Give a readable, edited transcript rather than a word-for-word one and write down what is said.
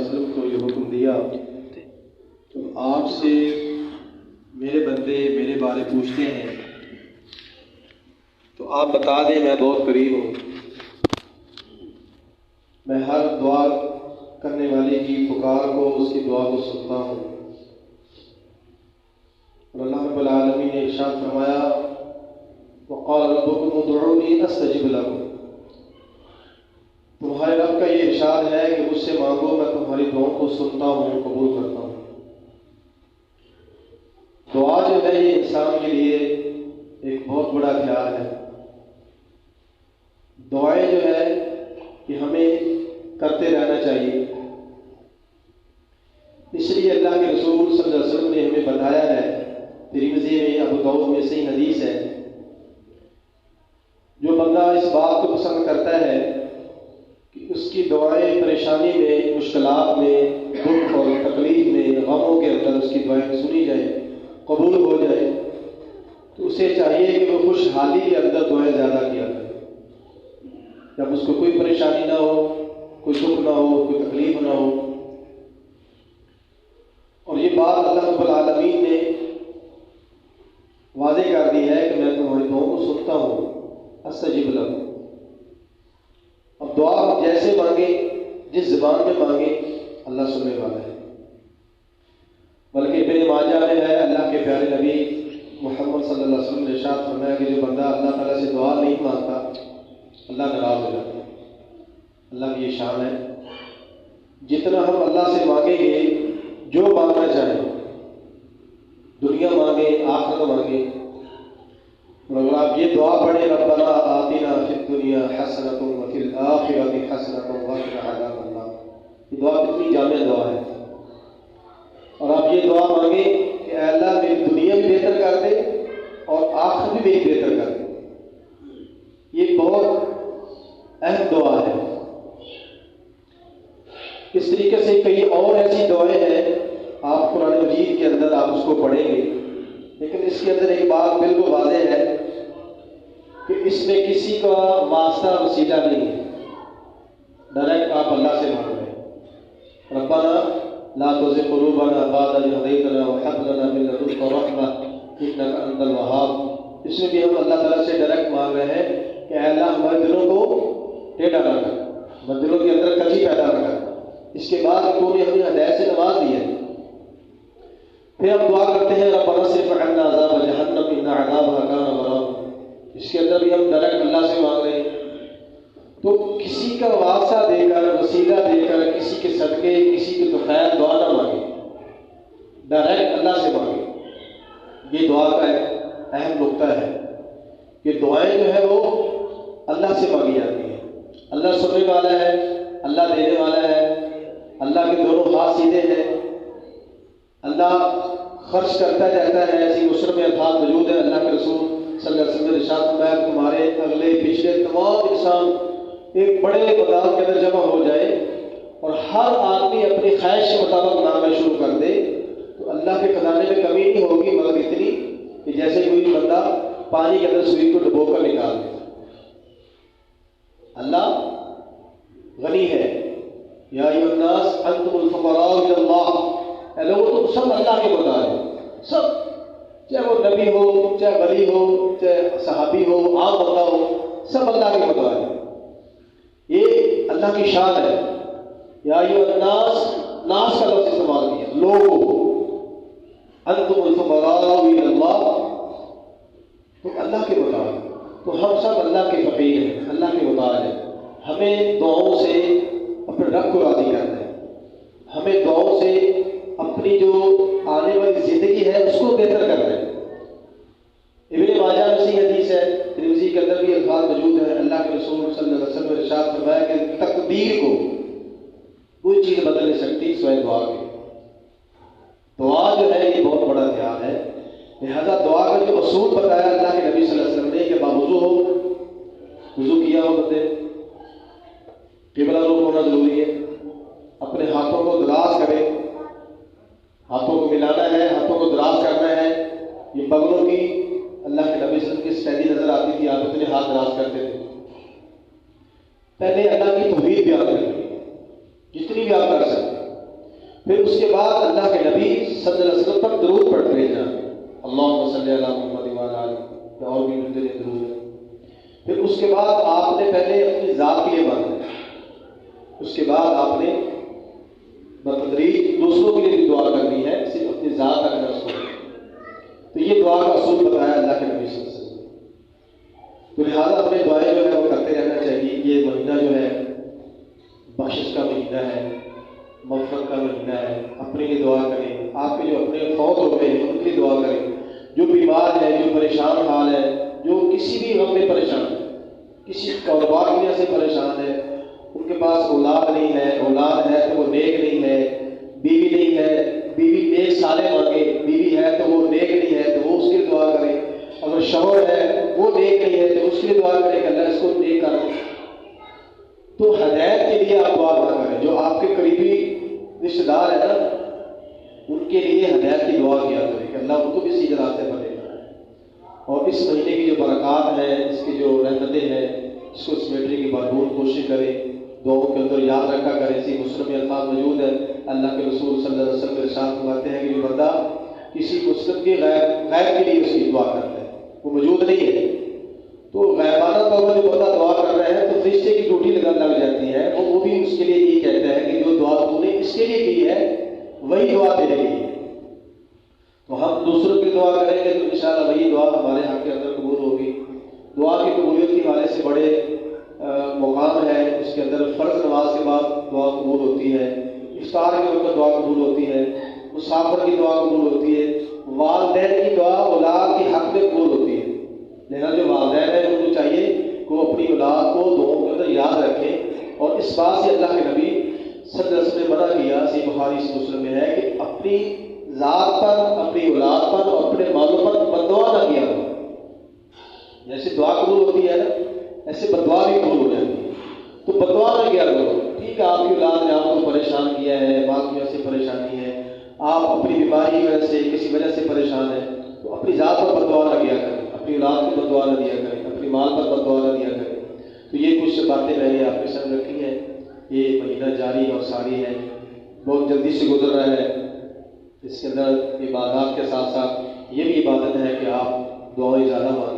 وسلم کو یہ حکم دیا تو آپ سے میرے بندے میرے بارے پوچھتے ہیں تو آپ بتا دیں میں بہت قریب ہوں، میں ہر دعا کرنے والے کی پکار کو، اس کی دعا کو سنتا ہوں۔ اور اللہ رب العالمین نے ارشاد فرمایا وقال ربکم ادعونی استجب لکم، تمہارے رب کا یہ ارشاد ہے کہ مجھ سے مانگو، میں تمہاری دعاؤں کو سنتا ہوں، قبول کرتا ہوں۔ دعا جو ہے یہ انسان کے لیے ایک بہت بڑا ہتھیار ہے۔ دعائیں جو ہے کہ ہمیں کرتے رہنا چاہیے، اس لیے اللہ کے رسول صلی اللہ علیہ وسلم نے ہمیں بتایا ہے، ترمذی میں، ابو داؤد میں صحیح حدیث ہے، جو بندہ اس بات کو پسند کرتا ہے کہ اس کی دعائیں پریشانی میں، مشکلات میں، دکھ اور تکلیف میں، غموں کے اندر اس کی دعائیں سنی جائیں، قبول ہو جائے، تو اسے چاہیے کہ وہ خوشحالی کے اندر دعائیں زیادہ کیا کرے، جب اس کو کوئی پریشانی نہ ہو، کوئی دکھ نہ ہو، کوئی تکلیف نہ ہو۔ اور یہ بات اللہ رب العالمین نے واضح کر دی ہے کہ میں تمہاری دعاؤں کو سنتا ہوں، استجب لکم۔ اب دعا جیسے مانگے، جس زبان میں مانگے، اللہ سننے والا ہے۔ بلکہ ابن ماجہ میں ہے، اللہ کے پیارے نبی محمد صلی اللہ علیہ وسلم نے ارشاد فرمایا کہ جو بندہ اللہ تعالیٰ سے دعا نہیں مانگتا اللہ ناراض ہو جاتا ہے۔ اللہ کی یہ شان ہے، جتنا ہم اللہ سے مانگیں گے، جو مانگنا چاہیں، دنیا مانگے، آخرت مانگے، اور اگر آپ یہ دعا پڑھیں ربنا آتنا فی الدنیا حسنۃ وفی الآخرۃ حسنۃ وقنا عذاب النار، یہ دعا کتنی جامع دعا ہے۔ اور آپ یہ دعا مانگیں کہ اے اللہ میری دنیا بھی بہتر کر دے اور آخرت بھی میری بہتر کر دے، یہ بہت اہم دعا ہے۔ اس طریقے سے کئی اور ایسی دعائیں ہیں، آپ قرآن مجید کے اندر آپ اس کو پڑھیں گے، لیکن اس کے اندر ایک بات بالکل واضح ہے کہ اس میں کسی کا واسطہ وسیلہ نہیں ہے، ڈائریکٹ آپ اللہ سے مانگ رہے ہیں۔ ربنا لا تزغ قلوبنا بعد إذ هديتنا وهب لنا من لدنك رحمة إنك أنت الوهاب، اس میں بھی ہم اللہ تعالیٰ سے ڈائریکٹ مانگ رہے ہیں کہ اے اللہ ہمارے دلوں کو ٹیڑھا نہ کر، ہمارے دلوں کے اندر کجی پیدا نہ کر، اس کے بعد تو نے ہمیں ہدایت سے نواز دی ہے۔ پھر ہم دعا کرتے ہیں ربنا اصرف عنا عذاب جہنم ان عذابها كان غراما، اس کے اندر بھی ہم ڈائریکٹ اللہ سے مانگ رہے ہیں۔ تو کسی کا واسطہ دے کر، وسیلہ دے کر، کسی کے صدقے، کسی کے تو خیر دعا نہ مانگے، ڈائریکٹ اللہ سے مانگے۔ یہ دعا کا ایک اہم نقطہ ہے کہ دعائیں جو ہے وہ اللہ سے مانگی جاتی ہیں۔ اللہ سننے والا ہے، اللہ دینے والا ہے، اللہ کے دونوں ہاتھ سیدھے ہیں، اللہ خرچ کرتا جاتا ہے، ایسی مسلم میں الفاظ موجود ہیں۔ اللہ کے رسول صلی اللہ علیہ وسلم نے ارشاد فرمایا تمہارے اگلے پچھلے تمام انسان ایک بڑے میدان کے اندر جمع ہو جائے اور ہر آدمی اپنی خواہش کے مطابق مانگنا شروع کر دے تو اللہ کے خزانے میں کمی نہیں ہوگی، مگر اتنی کہ جیسے کوئی بندہ پانی کے اندر سوئی کو ڈبو کر نکال دے۔ اللہ غنی ہے، یا ایھا الناس انتم الفقراء الی اللہ، اے لوگوں تم سب اللہ کے محتاج ہو، سب، چاہے وہ نبی ہو، چاہے ولی ہو، چاہے صحابی ہو، عام بندہ ہو، سب اللہ کے محتاج ہے۔ یہ اللہ کی شان ہے، یا ایھا الناس، ناس کا لفظ استعمال کیا، لوگوں، انتم الفقراء الی اللہ، تو اللہ کے محتاج، تو ہم سب اللہ کے فقیر ہیں، اللہ کے محتاج ہیں۔ ہمیں دعاؤں سے اپنے رب کو راضی کرنا ہے، ہمیں دعاؤں سے اپنی جو آنے والی زندگی ہے اس کو بہتر کرنا ہے۔ ابن ماجہ میں صحیح حدیث ہے، ترمذی کے اندر بھی الفاظ موجود ہیں، اللہ کے رسول صلی اللہ علیہ وسلم نے ارشاد فرمایا کہ تقدیر کو کوئی چیز بدل نہیں سکتی سوائے دعا کے۔ دعا جو ہے یہ بہت بڑا ہتھیار ہے، لہذا دعا کا جو اصول بتایا اللہ کے نبی صلی اللہ علیہ وسلم نے کہ باوضو ہو، وضو کیا ہو بندے، قبلہ رخ ہونا ضروری ہے، اپنے ہاتھوں کو دراز کرے، ہاتھوں کو ملانا ہے، ہاتھوں کو دراز کرنا ہے۔ یہ بغلوں کی اللہ کے نبی صلی اللہ علیہ وسلم کی اسٹیڈی نظر آتی تھی، آپ اتنے ہاتھ دراز کرتے تھے۔ پہلے اللہ کی توحید بیان کریں، جتنی بھی آپ کر سکتے ہیں، پھر اس کے بعد اللہ کے نبی صلی اللہ علیہ وسلم پر درود پڑھتے ہیں جناب، اللہم صلی علی محمد وعلی آلہ، اور بھی ملتے ہیں درود ہے۔ پھر اس کے بعد آپ نے پہلے اپنی ذات کے لیے مانگنا ہے، اس کے بعد آپ نے بتدریج دوسروں کے لیے بھی دعا کرنی ہے، صرف اپنی ذات تک نہ چھوڑیں۔ تو یہ دعا کا اصول بتایا اللہ کے نبی صلی اللہ علیہ وسلم۔ تو لہٰذا اپنے دعائیں جو ہے وہ کرتے رہنا چاہیے۔ یہ مہینہ جو ہے بخشش کا مہینہ ہے، مغفرت کا مہینہ ہے، اپنے لیے دعا کریں، آپ کے جو اپنے فوت ہو گئے ہیں ان کے لیے دعا کریں، جو بیمار ہے، جو پریشان حال ہے، جو کسی بھی غم میں پریشان ہے، کسی کاروبار کی وجہ سے پریشان ہے، ان کے پاس اولاد نہیں ہے، اولاد ہے تو وہ نیک نہیں ہے، بیوی نہیں ہے، بیوی نیک صالح مانگے، بیوی ہے تو وہ نیک نہیں ہے تو وہ اس کے لیے دعا کرے، اگر شوہر ہے وہ نیک نہیں ہے تو اس کے لیے دعا کرے کہ اللہ اس کو نیک کر دے۔ تو ہدایت کے لیے آپ دعا نہ کریں، جو آپ کے قریبی رشتے دار ہیں نا ان کے لیے ہدایت کی دعا کیا کریں کہ اللہ ان کو بھی سیدھے راستے پر لے جائے۔ اور اس مہینے کی جو برکات ہیں، اس کی جو رحمتیں ہیں، اس کو سمیٹنے کی بھرپور کوشش کریں، دعاؤں کے اندر یاد رکھا کریں۔ اسی مسلم میں الفاظ موجود ہے، اللہ کے رسول صلی اللہ علیہ وسلم ارشاد فرماتے ہیں کہ جو بندہ کسی مسلم کے غیر کے لیے اس کی دعا کرتا ہے، وہ موجود نہیں ہے، تو غیبانہ طور پر جو بندہ دعا کر رہا ہے تو فرشتے کی ڈیوٹی لگ جاتی ہے، وہ بھی اس کے لیے یہی کہتا ہے کہ جو دعا تو نے اس کے لیے کی ہے وہی دعا تیرے لیے ہے۔ تو ہم دوسروں کی دعا کریں گے تو انشاءاللہ وہی دعا ہمارے حق کے اندر قبول ہوگی۔ دعا کی قبولیت کے حوالے سے بڑے مقام ہے، اس کے اندر فرض نماز کے بعد دعا قبول ہوتی ہے، افطار کے وقت دعا قبول ہوتی ہے، مسافر کی دعا قبول ہوتی ہے، والدین کی دعا اولاد کے حق میں قبول ہوتی ہے۔ لہٰذا جو والدین ہیں ان کو چاہیے کہ وہ اپنی اولاد کو دعاؤں کے اندر یاد رکھیں، اور اس بات سے اللہ کے نبی صلی اللہ علیہ وسلم نے منع کیا، صحیح بخاری سے مسلم میں ہے کہ اپنی ذات پر، اپنی اولاد پر اور اپنے مالوں پر بددعا نہ کیا کرو۔ جیسے دعا قبول ہوتی ہے نا ایسے بددعا بھی قبول ہو جاتی ہے، تو بددعا نہ کیا کرو۔ ٹھیک ہے، آپ کی اولاد نے آپ کو پریشان کیا ہے، ماں کی وجہ سے پریشانی ہے، آپ اپنی بیماری کی وجہ سے کسی وجہ سے پریشان ہیں، تو اپنی ذات پر بددعا نہ کیا کریں، اپنی اولاد کو بددعا نہ دیا کریں، اپنی مال پر بددعا نہ دیا کریں۔ تو یہ کچھ باتیں میں نے آپ کے سامنے رکھی ہیں۔ یہ مہینہ جاری اور ساری ہے، بہت جلدی سے گزر رہا ہے۔ اس کے اندر عبادات کے ساتھ ساتھ یہ بھی عبادت ہے کہ آپ دعائیں زیادہ مانگیں۔